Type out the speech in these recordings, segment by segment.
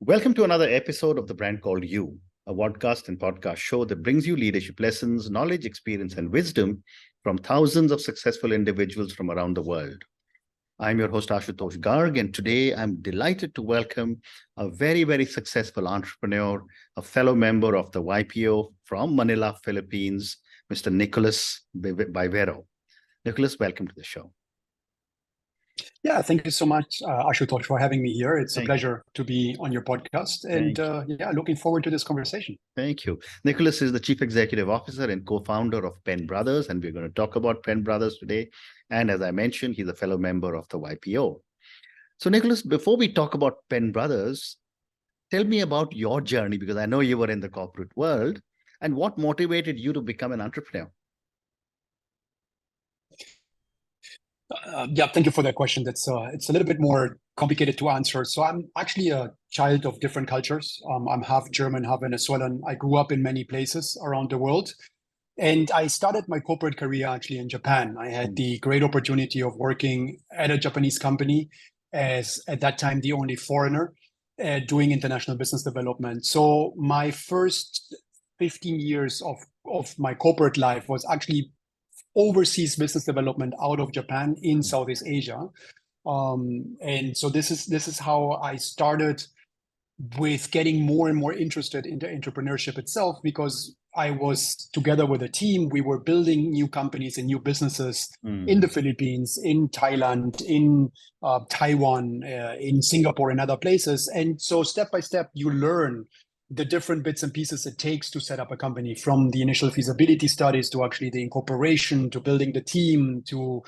Welcome to another episode of The Brand Called You, a podcast and podcast show that brings you leadership lessons, knowledge, experience, and wisdom from thousands of successful individuals from around the world. I'm your host, Ashutosh Garg, and today I'm delighted to welcome a very, very successful entrepreneur, a fellow member of the YPO from Manila, Philippines, Mr. Nicolas Bivero. Nicolas, welcome to the show. Yeah, thank you so much, Ashutosh, for having me here. It's a Thank pleasure to be on your podcast, and looking forward to this conversation. Thank you. Nicolas is the Chief Executive Officer and co-founder of Penbrothers, and we're going to talk about Penbrothers today. And as I mentioned, he's a fellow member of the YPO. So, Nicolas, before we talk about Penbrothers, tell me about your journey, because I know you were in the corporate world, and what motivated you to become an entrepreneur? Thank you for that question. It's a little bit more complicated to answer. So I'm actually a child of different cultures. I'm half German, half Venezuelan. I grew up in many places around the world. And I started my corporate career actually in Japan. I had the great opportunity of working at a Japanese company as, at that time, the only foreigner doing international business development. So my first 15 years of my corporate life was actually overseas business development out of Japan in Southeast Asia. And so this is how I started with getting more and more interested in the entrepreneurship itself, because I was together with a team. We were building new companies and new businesses in the Philippines, in Thailand, in Taiwan, in Singapore, and other places. And so step by step, you learn the different bits and pieces it takes to set up a company, from the initial feasibility studies to actually the incorporation, to building the team, to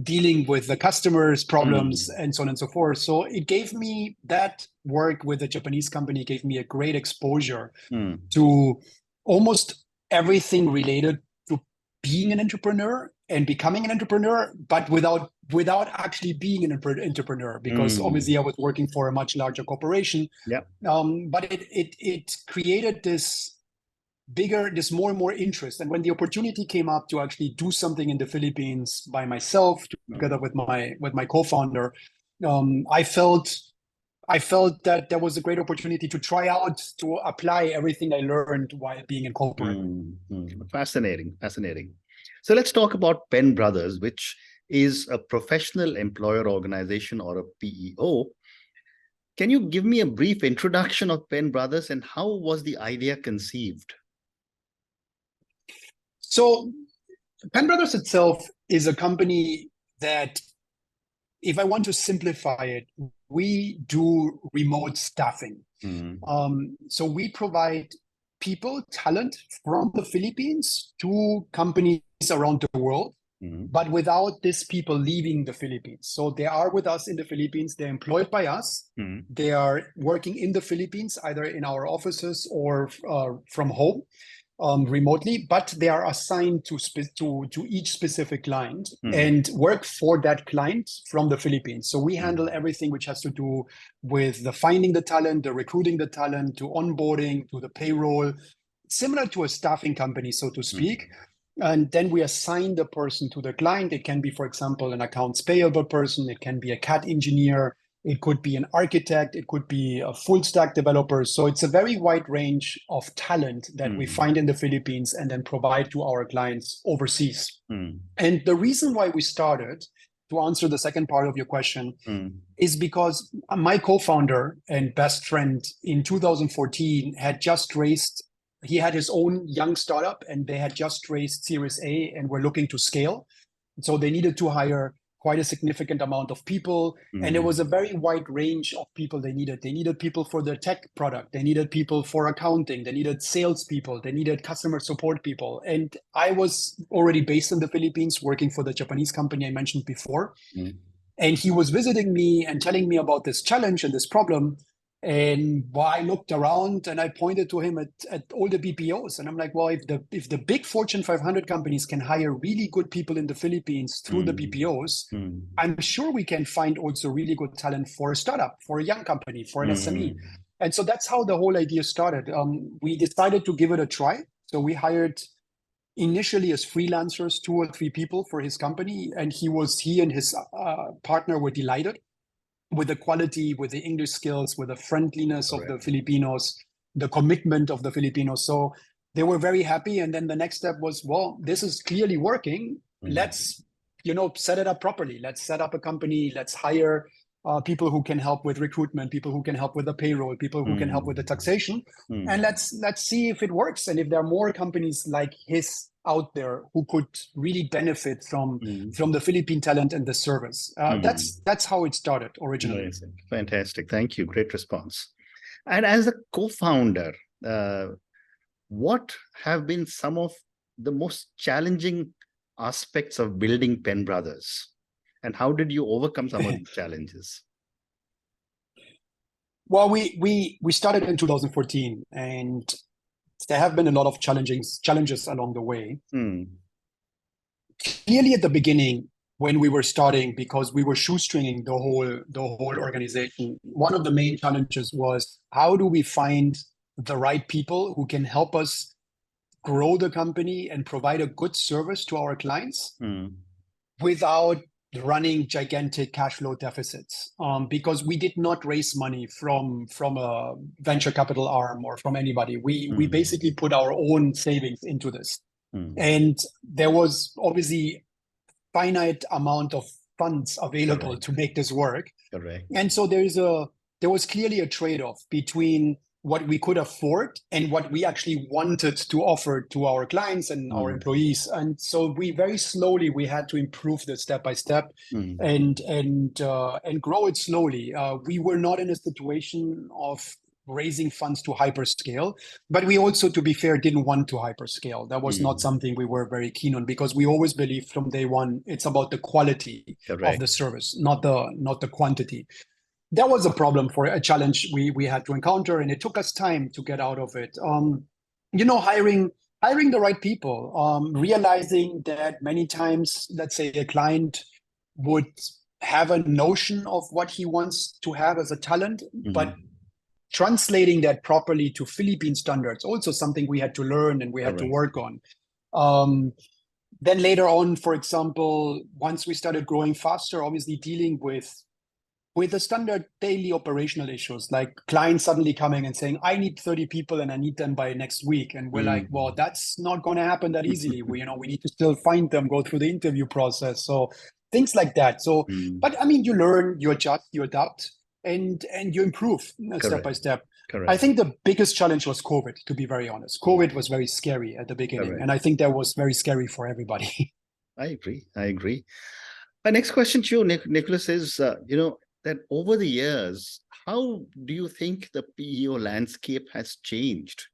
dealing with the customers' problems, and so on and so forth. So it gave me, that work with the Japanese company gave me a great exposure to almost everything related to being an entrepreneur and becoming an entrepreneur, but without actually being an entrepreneur, because obviously I was working for a much larger corporation. Yeah. But it created this more and more interest. And when the opportunity came up to actually do something in the Philippines by myself, together with my co-founder, I felt that there was a great opportunity to try out, to apply everything I learned while being in corporate. Fascinating. So let's talk about Penbrothers, which is a professional employer organization, or a PEO. Can you give me a brief introduction of Penbrothers and how was the idea conceived? So Penbrothers itself is a company that, if I want to simplify it, we do remote staffing. So we provide people, talent from the Philippines to companies around the world, but without these people leaving the Philippines. So they are with us in the Philippines. They're employed by us. They are working in the Philippines, either in our offices or from home. Remotely, but they are assigned to each specific client and work for that client from the Philippines. So we handle everything which has to do with the finding the talent, the recruiting the talent, to onboarding, to the payroll, similar to a staffing company, so to speak. And then we assign the person to the client. It can be, for example, an accounts payable person. It can be a CAD engineer. It could be an architect. It could be a full stack developer. So it's a very wide range of talent that we find in the Philippines and then provide to our clients overseas. And the reason why we started, to answer the second part of your question, is because my co-founder and best friend in 2014 had just raised, he had his own young startup, and they had just raised Series A and were looking to scale. So they needed to hire quite a significant amount of people. And there was a very wide range of people they needed. They needed people for their tech product. They needed people for accounting. They needed salespeople. They needed customer support people. And I was already based in the Philippines, working for the Japanese company I mentioned before. And he was visiting me and telling me about this challenge and this problem. And I looked around and I pointed to him at all the BPOs. And I'm like, well, if the big Fortune 500 companies can hire really good people in the Philippines through the BPOs, I'm sure we can find also really good talent for a startup, for a young company, for an SME. And so that's how the whole idea started. We decided to give it a try. So we hired initially as freelancers 2 or 3 people for his company. And he and his partner were delighted. with the quality, with the English skills, with the friendliness of the Correct. Filipinos, the commitment of the Filipinos. So they were very happy. And then the next step was, well, this is clearly working. Let's, set it up properly. Let's set up a company. Let's hire people who can help with recruitment, people who can help with the payroll, people who can help with the taxation. And let's see if it works. And if there are more companies like his out there who could really benefit from the Philippine talent and the service. That's how it started originally. Amazing. Fantastic. Thank you. Great response. And as a co-founder, what have been some of the most challenging aspects of building Penbrothers? And how did you overcome some of these challenges? Well, we started in 2014, and there have been a lot of challenges along the way. Clearly, at the beginning, when we were starting, because we were shoestringing the whole organization, one of the main challenges was, how do we find the right people who can help us grow the company and provide a good service to our clients without running gigantic cash flow deficits, because we did not raise money from a venture capital arm or from anybody. We basically put our own savings into this. And there was obviously finite amount of funds available to make this work. And so there was clearly a trade-off between what we could afford and what we actually wanted to offer to our clients and our employees. And so we very slowly, we had to improve this step by step and grow it slowly. We were not in a situation of raising funds to hyperscale, but we also, to be fair, didn't want to hyperscale. That was not something we were very keen on, because we always believed from day one, it's about the quality of the service, not the quantity. That was a problem, for a challenge we had to encounter, and it took us time to get out of it. Hiring the right people, realizing that many times, let's say, a client would have a notion of what he wants to have as a talent, but translating that properly to Philippine standards, also something we had to learn and we had to work on. Then later on, for example, once we started growing faster, obviously dealing with the standard daily operational issues, like clients suddenly coming and saying, I need 30 people and I need them by next week. And we're like, well, that's not going to happen that easily. We need to still find them, go through the interview process. So things like that. So, but I mean, you learn, you adjust, you adapt, and you improve step by step. I think the biggest challenge was COVID, to be very honest. COVID was very scary at the beginning. And I think that was very scary for everybody. I agree. My next question to you, Nicholas, is, that over the years, how do you think the PEO landscape has changed?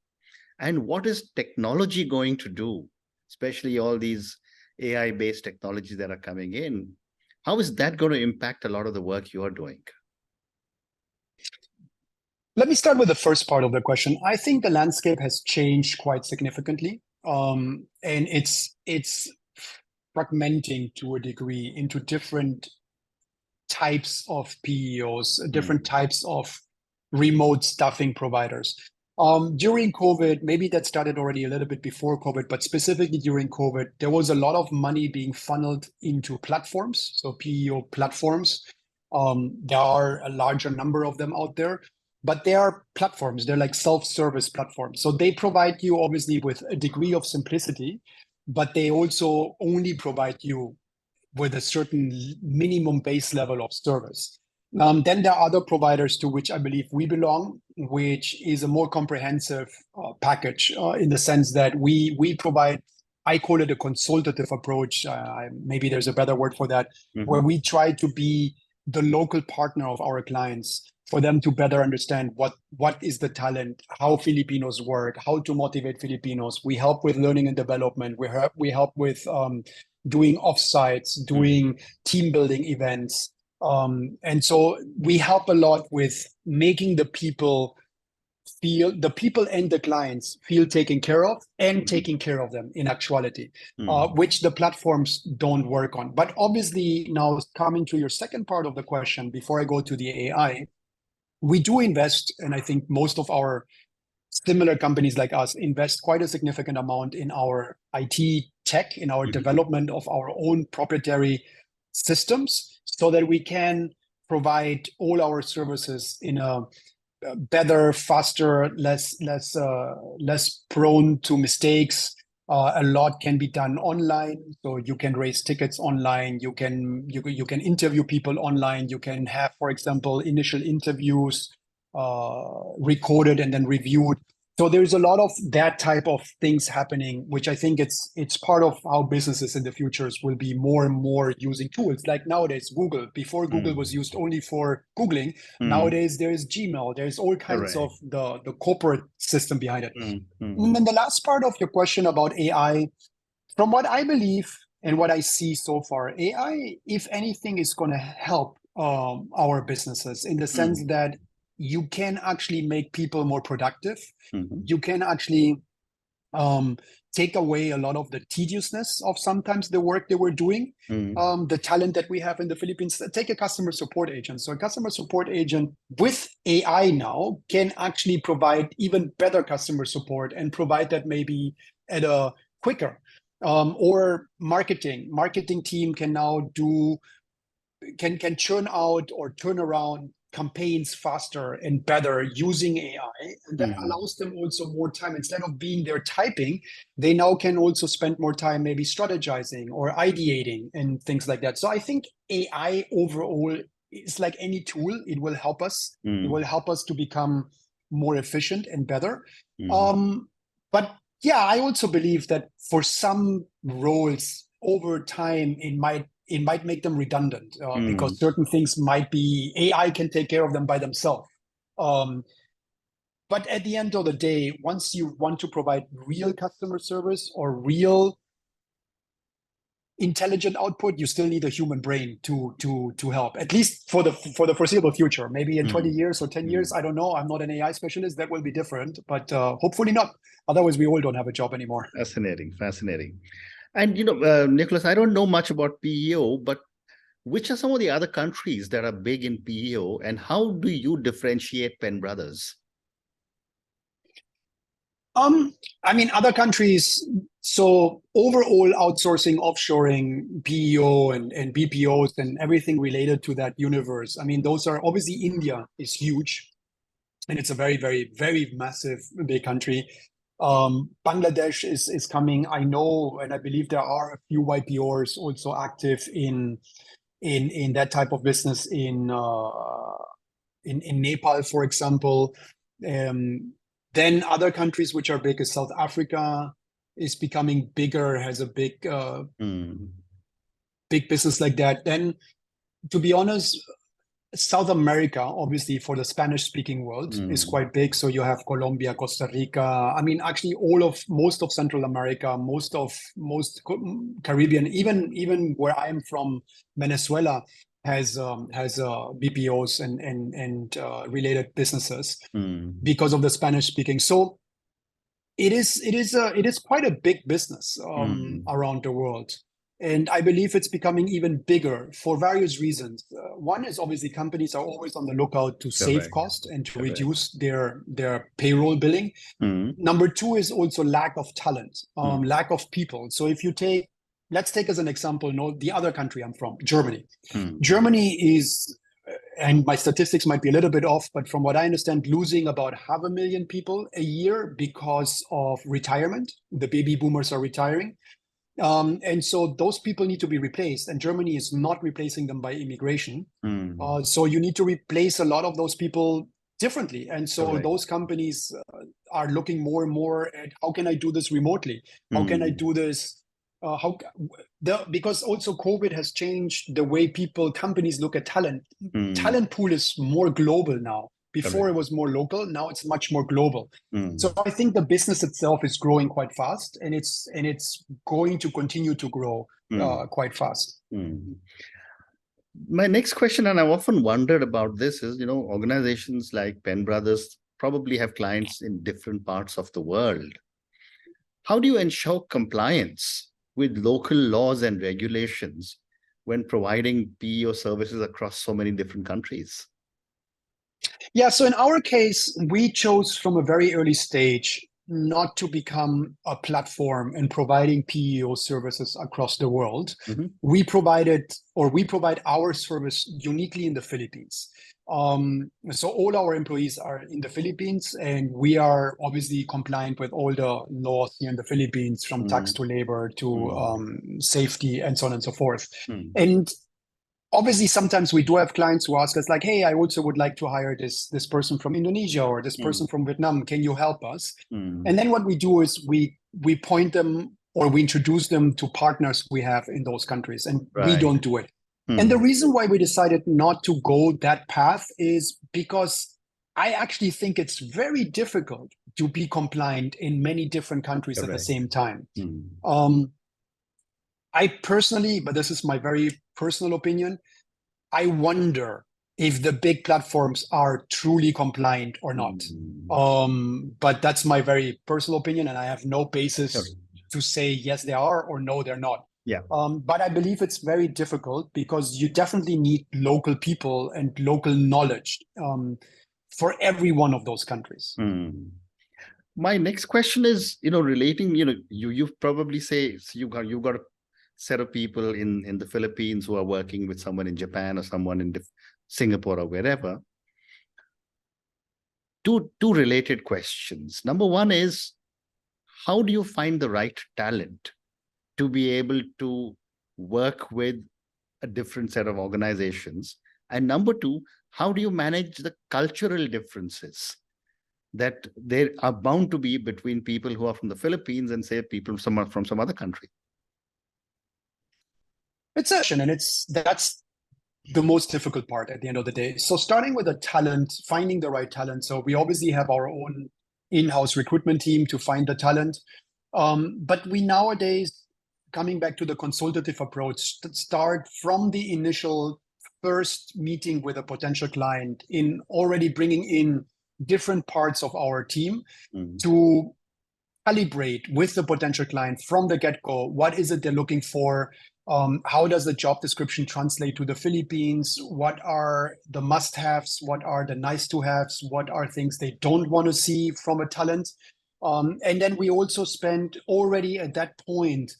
And what is technology going to do, especially all these AI-based technologies that are coming in? How is that going to impact a lot of the work you are doing? Let me start with the first part of the question. I think the landscape has changed quite significantly, and it's fragmenting to a degree into different types of PEOs, different types of remote staffing providers. During COVID, maybe that started already a little bit before COVID, but specifically during COVID, there was a lot of money being funneled into platforms, so PEO platforms. There are a larger number of them out there, but they are platforms. They're like self-service platforms. So they provide you obviously with a degree of simplicity, but they also only provide you with a certain minimum base level of service. Then there are other providers to which I believe we belong, which is a more comprehensive package in the sense that we provide, I call it a consultative approach. Maybe there's a better word for that, where we try to be the local partner of our clients for them to better understand what is the talent, how Filipinos work, how to motivate Filipinos. We help with learning and development. We help with doing offsites, doing team building events. And so we help a lot with making the people and the clients feel taken care of and taking care of them in actuality, which the platforms don't work on. But obviously now coming to your second part of the question, before I go to the AI, we do invest, and I think most of our similar companies like us invest quite a significant amount in our IT tech, in our development of our own proprietary systems, so that we can provide all our services in a better, faster, less prone to mistakes. A lot can be done online, so you can raise tickets online. You can interview people online. You can have, for example, initial interviews recorded and then reviewed. So there's a lot of that type of things happening, which I think it's part of how businesses in the futures will be more and more using tools. Like nowadays, Google. Before Google was used only for Googling. Nowadays there is Gmail. There's all kinds of the corporate system behind it. And then the last part of your question about AI, from what I believe and what I see so far, AI, if anything, is going to help our businesses in the sense that you can actually make people more productive. You can actually take away a lot of the tediousness of sometimes the work they were doing. The talent that we have in the Philippines, take a customer support agent. So a customer support agent with AI now can actually provide even better customer support and provide that maybe at a quicker. Or marketing team can now can churn out or turn around campaigns faster and better using AI, and that allows them also more time. Instead of being there typing, they now can also spend more time maybe strategizing or ideating and things like that. So I think AI overall is like any tool. It will help us. It will help us to become more efficient and better. But yeah, I also believe that for some roles over time, it might make them redundant because certain things might be AI can take care of them by themselves. But at the end of the day, once you want to provide real customer service or real intelligent output, you still need a human brain to help, at least for the foreseeable future. Maybe in 20 years or 10 years, I don't know. I'm not an AI specialist. That will be different, but hopefully not. Otherwise, we all don't have a job anymore. Fascinating. And, Nicholas, I don't know much about PEO, but which are some of the other countries that are big in PEO, and how do you differentiate Penbrothers? I mean, other countries, so overall outsourcing, offshoring, PEO and BPOs and everything related to that universe. I mean, those are obviously India is huge, and it's a very, very, very massive, big country. Bangladesh is coming. I know, and I believe there are a few YPOs also active in that type of business in Nepal, for example. Then other countries which are big is South Africa is becoming bigger, has a big business like that. Then, to be honest, South America, obviously for the Spanish-speaking world, is quite big. So you have Colombia, Costa Rica. I mean, actually, most of Central America, most Caribbean, even where I'm from, Venezuela has BPOs and related businesses because of the Spanish-speaking. So it is quite a big business around the world. And I believe it's becoming even bigger for various reasons. One is obviously companies are always on the lookout to save cost and to reduce their payroll billing. Number two is also lack of talent, lack of people. So if you let's take as an example, the other country I'm from, Germany. Germany is, and my statistics might be a little bit off, but from what I understand, losing about 500,000 people a year because of retirement. The baby boomers are retiring. And so those people need to be replaced, and Germany is not replacing them by immigration. So you need to replace a lot of those people differently. And so those companies are looking more and more at how can I do this remotely? How can I do this? Because also COVID has changed the way companies look at talent. Talent pool is more global now. Before it was more local, now it's much more global. So I think the business itself is growing quite fast, and it's going to continue to grow quite fast. My next question, and I've often wondered about this, is organizations like Penbrothers probably have clients in different parts of the world. How do you ensure compliance with local laws and regulations when providing PEO services across so many different countries? Yeah, so in our case, we chose from a very early stage not to become a platform and providing PEO services across the world. We provide our service uniquely in the Philippines. So all our employees are in the Philippines, and we are obviously compliant with all the laws here in the Philippines, from tax to labor to safety and so on and so forth. And obviously, sometimes we do have clients who ask us like, hey, I also would like to hire this person from Indonesia or this person from Vietnam. Can you help us? And then what we do is we point them, or we introduce them to partners we have in those countries, and we don't do it. And the reason why we decided not to go that path is because I actually think it's very difficult to be compliant in many different countries at the same time. I personally, but this is my very personal opinion, I wonder if the big platforms are truly compliant or not. But that's my very personal opinion, and I have no basis to say yes, they are, or no, they're not. But I believe it's very difficult because you definitely need local people and local knowledge for every one of those countries. My next question is, relating, you've probably say, so you've got a set of people in the Philippines who are working with someone in Japan or someone in Singapore or wherever. Two related questions. Number one is, how do you find the right talent to be able to work with a different set of organizations? And number two, how do you manage the cultural differences that there are bound to be between people who are from the Philippines and, say, people from some other country? It's a question, and that's the most difficult part at the end of the day. So starting with the talent, finding the right talent. So we obviously have our own in-house recruitment team to find the talent. But we nowadays, coming back to the consultative approach, start from the initial first meeting with a potential client in already bringing in different parts of our team to calibrate with the potential client from the get-go. What is it they're looking for? How does the job description translate to the Philippines? What are the must-haves? What are the nice-to-haves? What are things they don't want to see from a talent? And then we also spend already at that point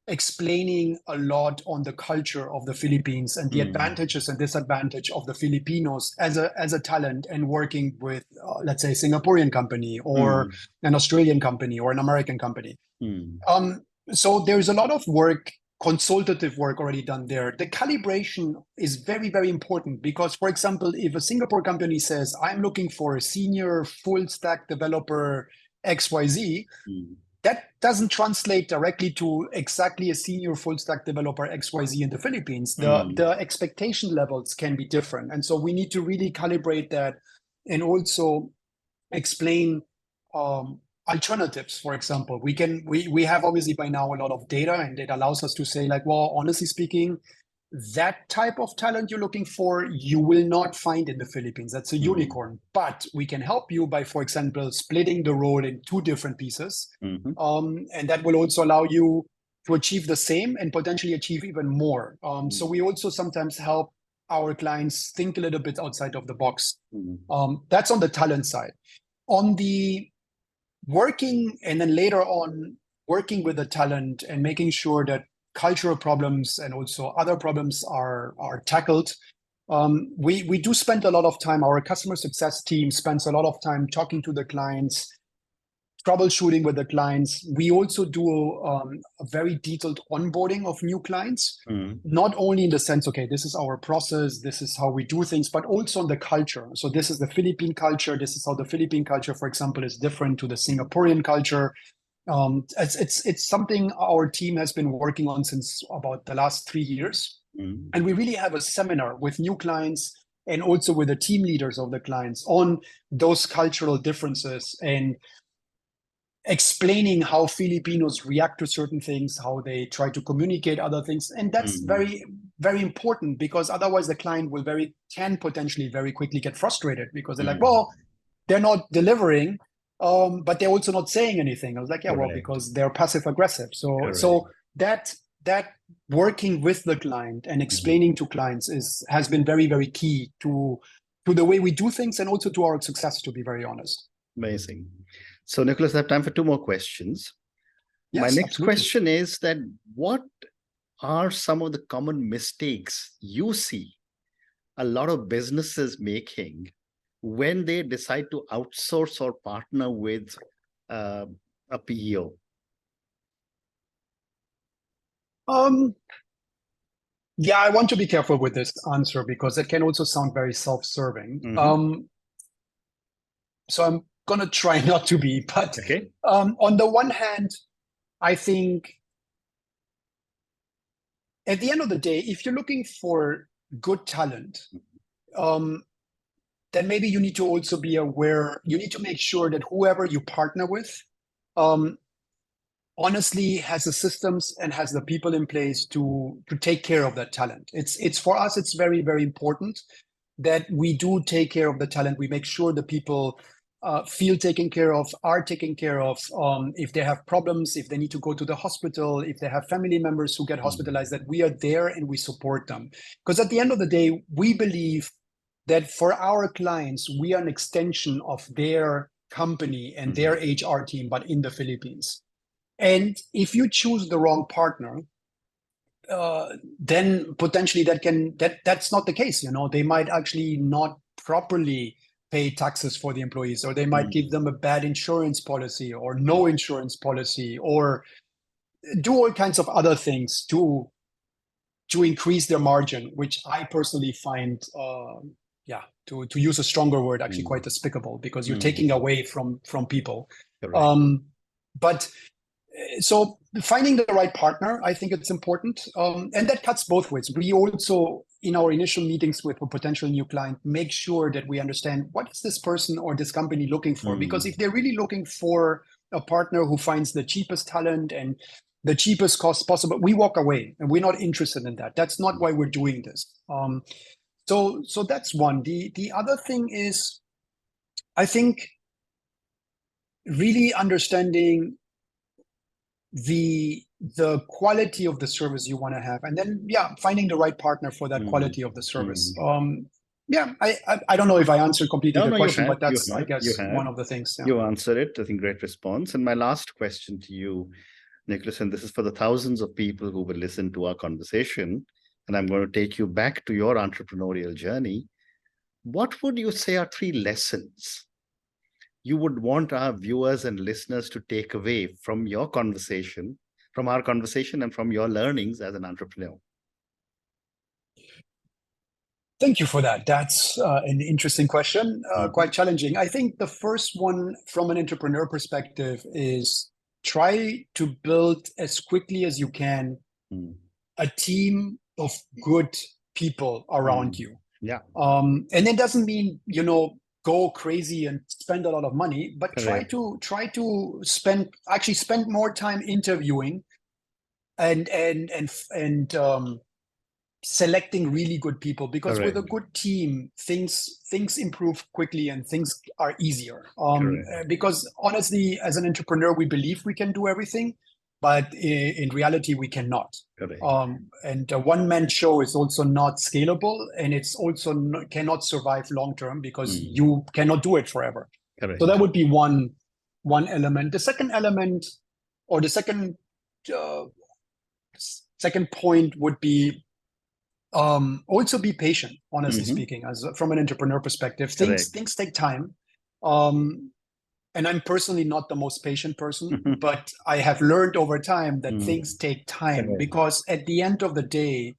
explaining a lot on the culture of the Philippines and the advantages and disadvantages of the Filipinos as a talent, and working with, let's say, a Singaporean company or an Australian company or an American company. So there's a lot of work, consultative work already done there. The calibration is very, very important because, for example, if a Singapore company says, I'm looking for a senior full stack developer XYZ, that doesn't translate directly to exactly a senior full stack developer XYZ in the Philippines. The expectation levels can be different. And so we need to really calibrate that and also explain alternatives. For example, we have obviously by now a lot of data, and it allows us to say like, well, honestly speaking, that type of talent you're looking for, you will not find in the Philippines. That's a unicorn. But we can help you by, for example, splitting the role in two different pieces. And that will also allow you to achieve the same and potentially achieve even more. So we also sometimes help our clients think a little bit outside of the box. That's on the talent side. On the working, and then later on, working with the talent and making sure that cultural problems and also other problems are tackled. We do spend a lot of time, our customer success team spends a lot of time talking to the clients, troubleshooting with the clients. We also do a very detailed onboarding of new clients, not only in the sense, okay, this is our process, this is how we do things, but also on the culture. So this is the Philippine culture. This is how the Philippine culture, for example, is different to the Singaporean culture. It's something our team has been working on since about the last 3 years. And we really have a seminar with new clients and also with the team leaders of the clients on those cultural differences and explaining how Filipinos react to certain things, how they try to communicate other things. And that's very, very important, because otherwise the client can potentially very quickly get frustrated because they're like, well, they're not delivering. But they're also not saying anything. I was like, yeah, well, because they're passive aggressive. So that working with the client and explaining to clients has been very, very key to the way we do things and also to our success, to be very honest. Amazing. So, Nicholas, I have time for two more questions. Yes, My next absolutely. question is that what are some of the common mistakes you see a lot of businesses making when they decide to outsource or partner with uh, a PEO? Yeah, I want to be careful with this answer because it can also sound very self-serving. So I'm gonna try not to be, but Okay. on the one hand, I think at the end of the day, if you're looking for good talent, then maybe you need to also be aware, you need to make sure that whoever you partner with honestly has the systems and has the people in place to take care of that talent. It's for us, it's very, very important that we do take care of the talent. We make sure the people feel taken care of, are taken care of. If they have problems, if they need to go to the hospital, if they have family members who get hospitalized, that we are there and we support them. Because at the end of the day, we believe that for our clients, we are an extension of their company and their HR team, but in the Philippines. And if you choose the wrong partner, then potentially that's not the case. They might actually not properly pay taxes for the employees, or they might give them a bad insurance policy or no insurance policy, or do all kinds of other things to increase their margin, which I personally find to use a stronger word, actually quite despicable, because you're taking away from people. But so finding the right partner, I think it's important. And that cuts both ways. We also, in our initial meetings with a potential new client, make sure that we understand what is this person or this company looking for. Because if they're really looking for a partner who finds the cheapest talent and the cheapest cost possible, we walk away and we're not interested in that. That's not why we're doing this. So that's one. The other thing is, I think, really understanding the quality of the service you want to have, and then finding the right partner for that quality of the service. I don't know if I answered completely the question, but that's, I guess, one of the things. You answered it. I think great response. And my last question to you, Nicholas, and this is for the thousands of people who will listen to our conversation, and I'm going to take you back to your entrepreneurial journey. What would you say are three lessons you would want our viewers and listeners to take away from your conversation, from our conversation, and from your learnings as an entrepreneur? Thank you for that. That's an interesting question, quite challenging. I think the first one from an entrepreneur perspective is try to build as quickly as you can a team of good people around you. And it doesn't mean, go crazy and spend a lot of money, but try to spend more time interviewing and selecting really good people, because with a good team, things improve quickly and things are easier. Because honestly, as an entrepreneur, we believe we can do everything, but in reality, we cannot. And a one-man show is also not scalable, and it's also cannot survive long-term because you cannot do it forever. So that would be one element. The second element, or the second point, would be also be patient, honestly speaking, as from an entrepreneur perspective. Things take time. And I'm personally not the most patient person, but I have learned over time that things take time, because at the end of the day,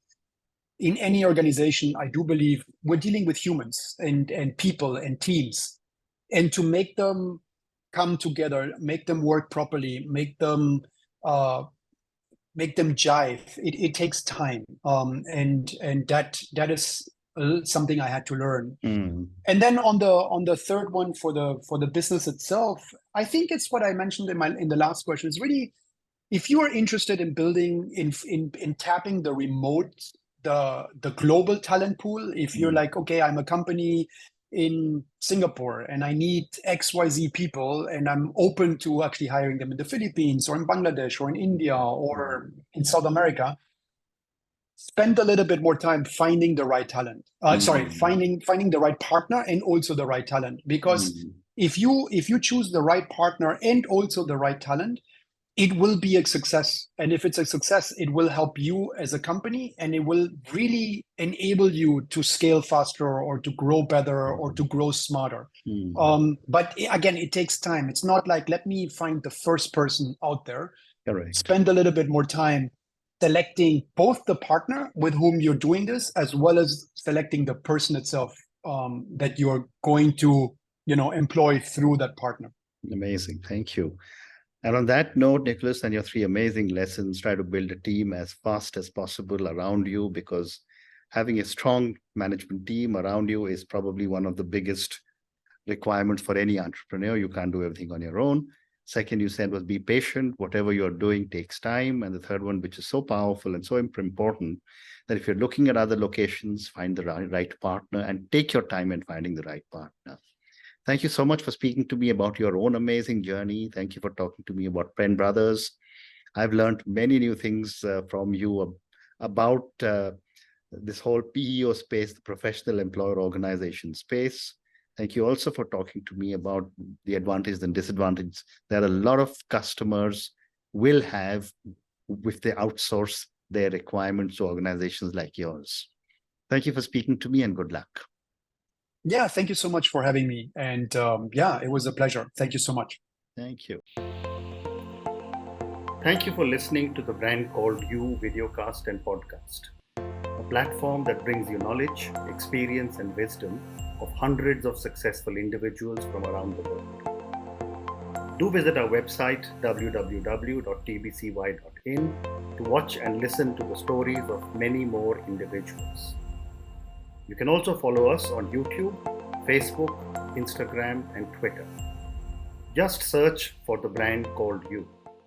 in any organization, I do believe we're dealing with humans and people and teams. And to make them come together, make them work properly, make them jive, it takes time. And that is something I had to learn. And then on the third one, for the business itself, I think it's what I mentioned in the last question. It's really, if you are interested in building in tapping the remote, the global talent pool, if you're like, okay, I'm a company in Singapore and I need XYZ people, and I'm open to actually hiring them in the Philippines or in Bangladesh or in India or in South America, spend a little bit more time finding the right talent. Finding the right partner and also the right talent, because if you choose the right partner and also the right talent, it will be a success. And if it's a success, it will help you as a company, and it will really enable you to scale faster or to grow better or to grow smarter. But again, it takes time. It's not like, let me find the first person out there. Correct. Spend a little bit more time selecting both the partner with whom you're doing this, as well as selecting the person itself that you're going to employ through that partner. Amazing. Thank you. And on that note, Nicolas, and your 3 amazing lessons, try to build a team as fast as possible around you, because having a strong management team around you is probably one of the biggest requirements for any entrepreneur. You can't do everything on your own. Second, you said was be patient. Whatever you're doing takes time. And the third one, which is so powerful and so important, that if you're looking at other locations, find the right partner and take your time in finding the right partner. Thank you so much for speaking to me about your own amazing journey. Thank you for talking to me about Penbrothers. I've learned many new things from you about this whole PEO space, the professional employer organization space. Thank you also for talking to me about the advantages and disadvantages that a lot of customers will have if they outsource their requirements to organizations like yours. Thank you for speaking to me, and good luck. Yeah, thank you so much for having me. And yeah, it was a pleasure. Thank you so much. Thank you. Thank you for listening to the Brand Called You videocast and podcast, a platform that brings you knowledge, experience, and wisdom of hundreds of successful individuals from around the world. Do visit our website, www.tbcy.in, to watch and listen to the stories of many more individuals. You can also follow us on YouTube, Facebook, Instagram, and Twitter. Just search for the Brand Called You.